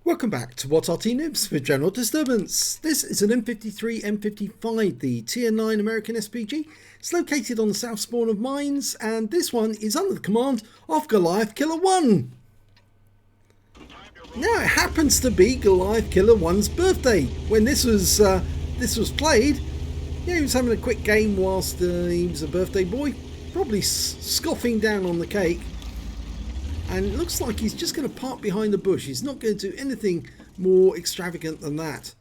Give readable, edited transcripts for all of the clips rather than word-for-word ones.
Welcome back to What Arty Noobs with General Disturbance. This is an M53 M55, the Tier 9 American SPG. It's located on the south spawn of mines, and this one is under the command of Goliath Killer 1. Now it happens to be Goliath Killer 1's birthday when this was played. Yeah, he was having a quick game whilst he was a birthday boy, probably scoffing down on the cake. And it looks like he's just going to park behind the bush. He's not going to do anything more extravagant than that.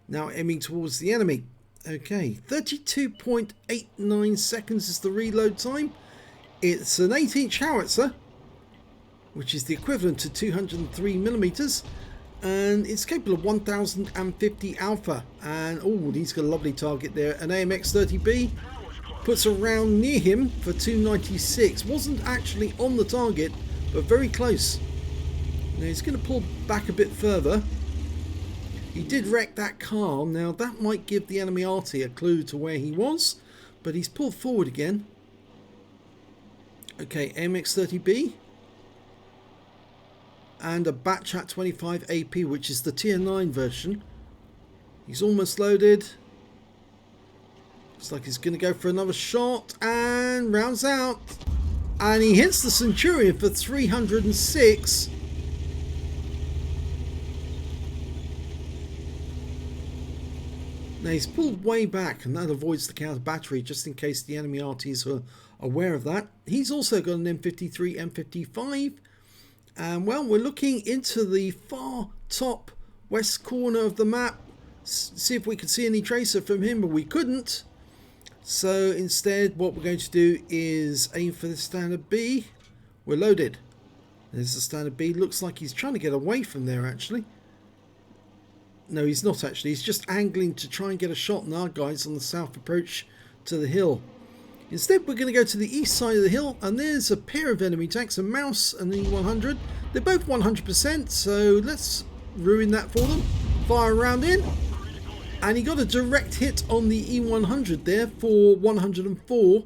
Now aiming towards the enemy. Okay, 32.89 seconds is the reload time. It's an 8-inch howitzer, which is the equivalent to 203mm. And it's capable of 1050 alpha. And oh, he's got a lovely target there. An AMX-30B puts a round near him for 296. Wasn't actually on the target, but very close. Now he's going to pull back a bit further. He did wreck that car. Now that might give the enemy Arty a clue to where he was, but he's pulled forward again. Okay, MX-30B and a Batchat 25 AP, which is the Tier 9 version. He's almost loaded. Looks like he's going to go for another shot and rounds out. And he hits the Centurion for 306. Now he's pulled way back, and that avoids the counter battery just in case the enemy Arties are aware of that. He's also got an M53, M55. And well, we're looking into the far top west corner of the map. See if we could see any tracer from him, but we couldn't. So instead what we're going to do is aim for the standard B. We're loaded. There's the standard B. Looks like he's trying to get away from there actually. No, he's not actually. He's just angling to try and get a shot on our guys on the south approach to the hill. Instead we're going to go to the east side of the hill, and there's a pair of enemy tanks, a Mouse and an E100. They're both 100%, so let's ruin that for them. Fire a round in. And he got a direct hit on the E100 there for 104.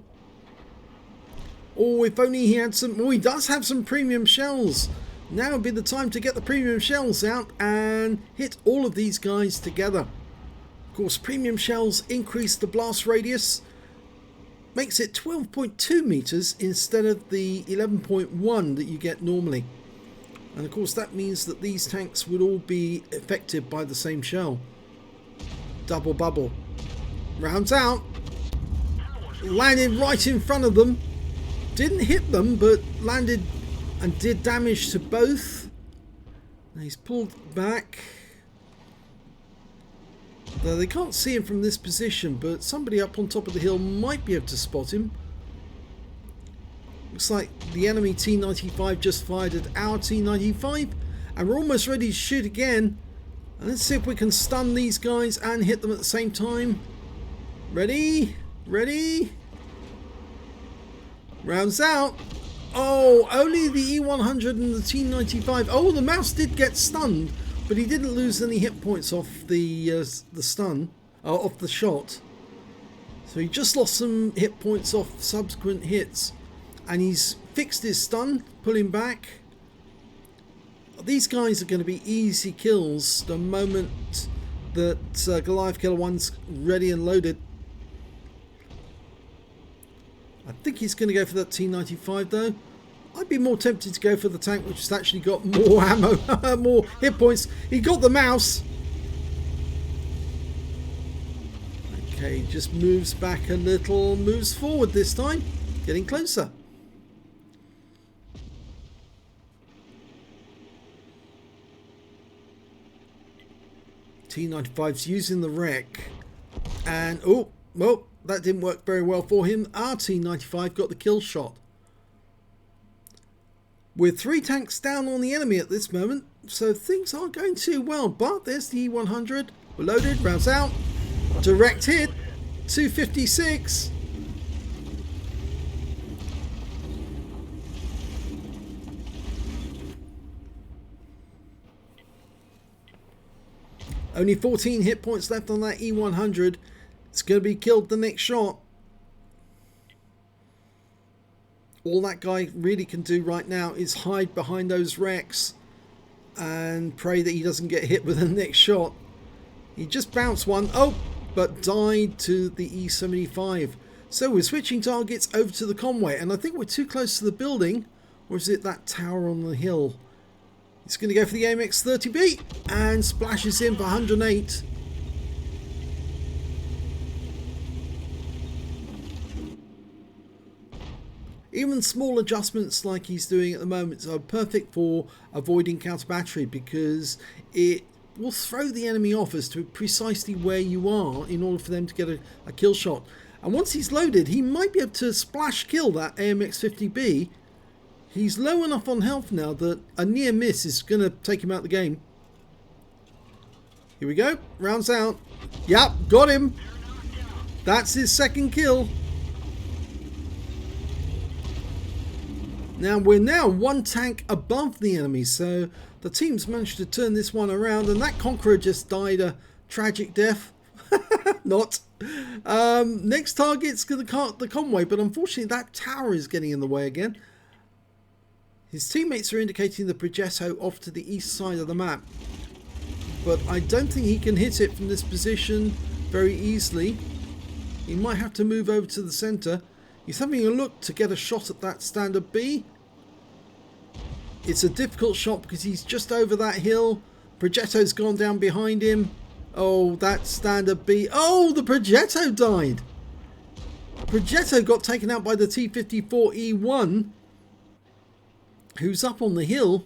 Oh, if only he had some... Oh, he does have some premium shells. Now would be the time to get the premium shells out and hit all of these guys together. Of course, premium shells increase the blast radius. Makes it 12.2 meters instead of the 11.1 that you get normally. And of course, that means that these tanks would all be affected by the same shell. Double bubble. Rounds out. Landed right in front of them. Didn't hit them, but landed and did damage to both. Now he's pulled back. Though they can't see him from this position, but somebody up on top of the hill might be able to spot him. Looks like the enemy T95 just fired at our T95, and we're almost ready to shoot again. Let's see if we can stun these guys and hit them at the same time. Ready? Ready? Rounds out. Oh, only the E100 and the T95. Oh, the Mouse did get stunned, but he didn't lose any hit points off the stun, off the shot. So he just lost some hit points off subsequent hits, and he's fixed his stun, pulling back. These guys are going to be easy kills the moment that Goliath Killer 1's ready and loaded. I think he's going to go for that T95 though. I'd be more tempted to go for the tank which has actually got more ammo, more hit points. He got the Mouse. Okay, just moves back a little, moves forward this time, getting closer. T95's using the wreck, and oh, well, that didn't work very well for him. Our T95 got the kill shot. With 3 tanks down on the enemy at this moment, so things aren't going too well. But there's the E100. We're loaded, rounds out, direct hit, 256. Only 14 hit points left on that E100. It's going to be killed the next shot. All that guy really can do right now is hide behind those wrecks and pray that he doesn't get hit with the next shot. He just bounced one. Oh, but died to the E75. So we're switching targets over to the Conway, and I think we're too close to the building. Or is it that tower on the hill? He's going to go for the AMX-30B and splashes in for 108. Even small adjustments like he's doing at the moment are perfect for avoiding counter battery, because it will throw the enemy off as to precisely where you are in order for them to get a kill shot. And once he's loaded, he might be able to splash kill that AMX-50B. He's low enough on health now that a near miss is going to take him out of the game. Here we go. Rounds out. Yep, got him. That's his second kill. Now we're one tank above the enemy, so the team's managed to turn this one around, and that Conqueror just died a tragic death. Not. Next target's the Conway, but unfortunately that tower is getting in the way again. His teammates are indicating the Progetto off to the east side of the map, but I don't think he can hit it from this position very easily. He might have to move over to the centre. He's having a look to get a shot at that standard B. It's a difficult shot because he's just over that hill. Progetto's gone down behind him. Oh, that standard B. Oh, the Progetto died. Progetto got taken out by the T54E1, who's up on the hill.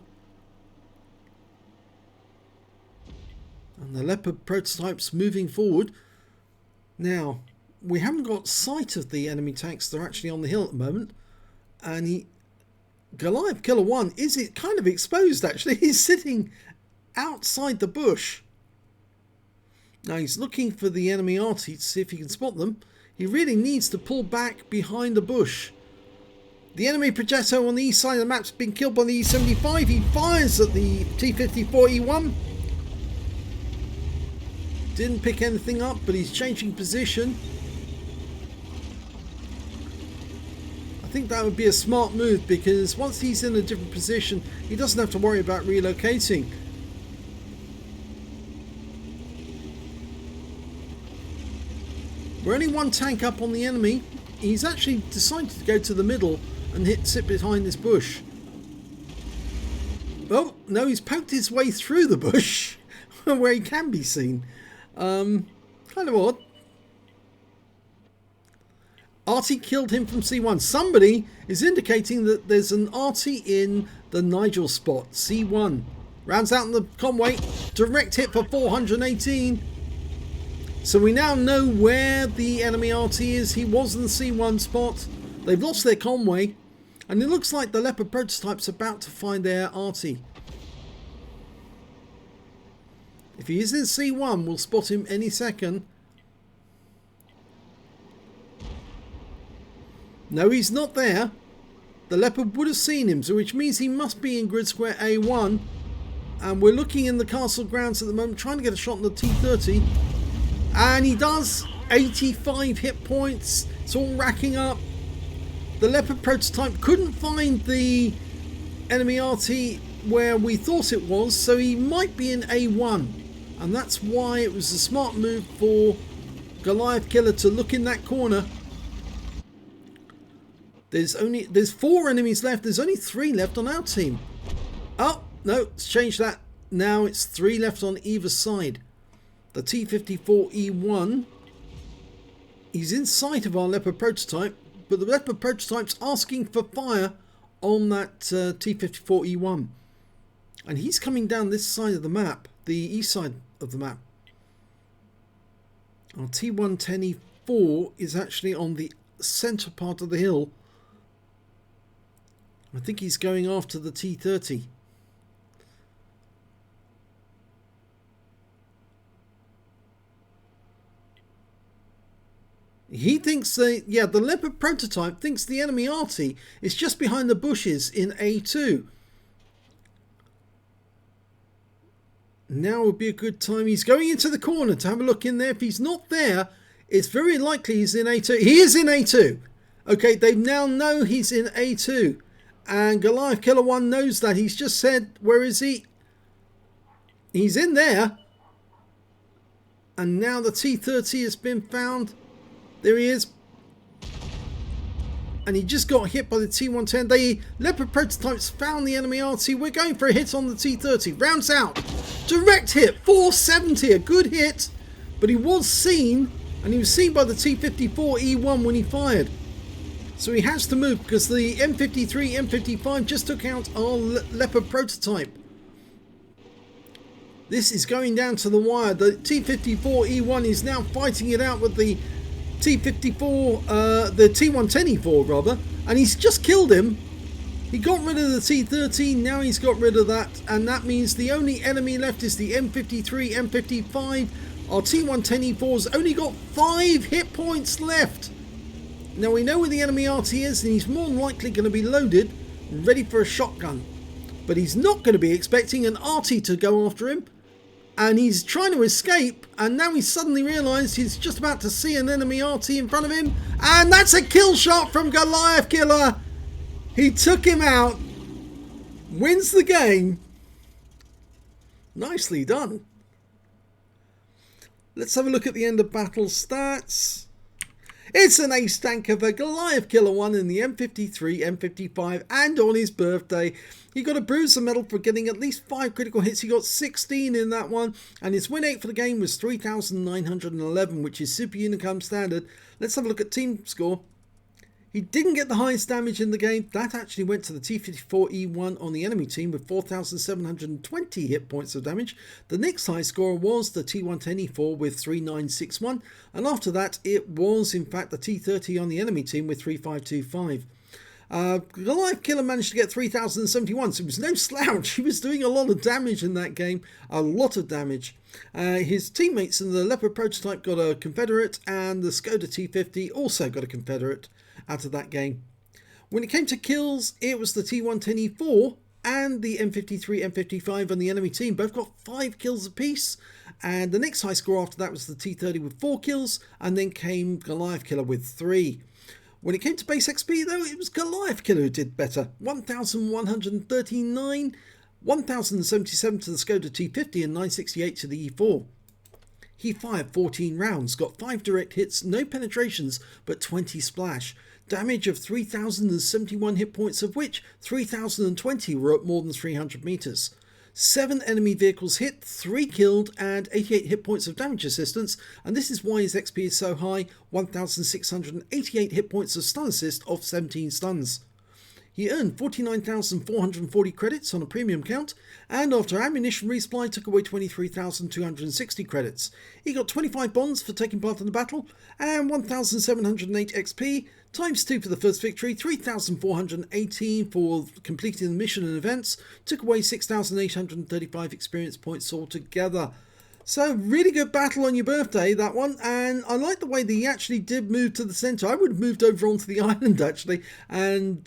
And the Leopard prototype's moving forward. Now, we haven't got sight of the enemy tanks. They're actually on the hill at the moment. And Goliath Killer 1 is kind of exposed, actually. He's sitting outside the bush. Now he's looking for the enemy Arty to see if he can spot them. He really needs to pull back behind the bush. The enemy Progetto on the east side of the map's been killed by the E75. He fires at the T54E1. Didn't pick anything up, but he's changing position. I think that would be a smart move, because once he's in a different position, he doesn't have to worry about relocating. We're only one tank up on the enemy. He's actually decided to go to the middle and sit behind this bush. Oh, no, he's poked his way through the bush where he can be seen. Kind of odd. Arty killed him from C1. Somebody is indicating that there's an Arty in the Nigel spot. C1. Rounds out in the Conway. Direct hit for 418. So we now know where the enemy Arty is. He was in the C1 spot. They've lost their Conway. And it looks like the Leopard prototype's about to find their Arty. If he is in C1, we'll spot him any second. No, he's not there. The Leopard would have seen him, so which means he must be in grid square A1. And we're looking in the castle grounds at the moment, trying to get a shot on the T30. And he does. 85 hit points. It's all racking up. The Leopard prototype couldn't find the enemy Arty where we thought it was, so he might be in A1. And that's why it was a smart move for Goliath Killer to look in that corner. There's 4 enemies left. There's only 3 left on our team. Oh, no, let's change that. Now it's 3 left on either side. The T54E1, he's in sight of our Leopard prototype, but the Leopard prototype's asking for fire on that T54E1. And he's coming down this side of the map, the east side of the map. Our T110E4 is actually on the centre part of the hill. I think he's going after the T30. He thinks the Leopard prototype thinks the enemy Arty is just behind the bushes in A2. Now would be a good time. He's going into the corner to have a look in there. If he's not there, it's very likely he's in A2. He is in A2. Okay, they now know he's in A2. And Goliath Killer 1 knows that. He's just said, where is he? he's in there. And now the T30 has been found. There he is. And he just got hit by the T110. The Leopard prototypes found the enemy Arty. We're going for a hit on the T30. Rounds out. Direct hit. 470. A good hit. But he was seen. And he was seen by the T54E1 when he fired. So he has to move because the M53, M55 just took out our Leopard prototype. This is going down to the wire. The T54E1 is now fighting it out with the T54, the T110E4 rather, and he's just killed him. He got rid of the T30, now he's got rid of that, and that means the only enemy left is the M53, M55. Our T110E4's only got 5 hit points left. Now we know where the enemy Arty is, and he's more than likely going to be loaded, ready for a shotgun. But he's not going to be expecting an Arty to go after him. And he's trying to escape, and now he's suddenly realised he's just about to see an enemy Arty in front of him, and that's a kill shot from Goliath Killer. He took him out, wins the game. Nicely done. Let's have a look at the end of battle stats. It's an ace tanker for Goliath Killer 1 in the M53, M55, and on his birthday. He got a bruiser medal for getting at least 5 critical hits. He got 16 in that one, and his win rate for the game was 3,911, which is Super Unicum standard. Let's have a look at team score. He didn't get the highest damage in the game. That actually went to the T54E1 on the enemy team with 4,720 hit points of damage. The next high scorer was the T110E4 with 3,961. And after that, it was in fact the T30 on the enemy team with 3,525. Goliath Killer managed to get 3,071, so it was no slouch. He was doing a lot of damage in that game. A lot of damage. His teammates in the Leopard prototype got a Confederate, and the Skoda T50 also got a Confederate out of that game. When it came to kills, it was the T110E4 and the M53, M55 on the enemy team. Both got 5 kills apiece, and the next high score after that was the T30 with 4 kills, and then came Goliath Killer with 3. When it came to base XP though, it was Goliath Killer who did better. 1,139, 1,077 to the Skoda T50 and 968 to the E4. He fired 14 rounds, got 5 direct hits, no penetrations, but 20 splash. Damage of 3,071 hit points, of which 3,020 were at more than 300 meters. 7 enemy vehicles hit, 3 killed, and 88 hit points of damage assistance, and this is why his XP is so high, 1,688 hit points of stun assist off 17 stuns. He earned 49,440 credits on a premium count, and after ammunition resupply took away 23,260 credits. He got 25 bonds for taking part in the battle, and 1,708 XP, times 2 for the first victory, 3,418 for completing the mission and events, took away 6,835 experience points altogether. So really good battle on your birthday, that one, and I like the way that he actually did move to the centre. I would have moved over onto the island actually and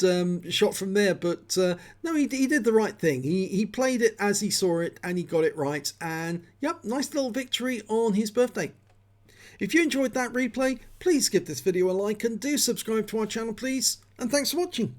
shot from there, but no, he did the right thing. He played it as he saw it and he got it right, and yep, nice little victory on his birthday. If you enjoyed that replay, please give this video a like and do subscribe to our channel please, and thanks for watching.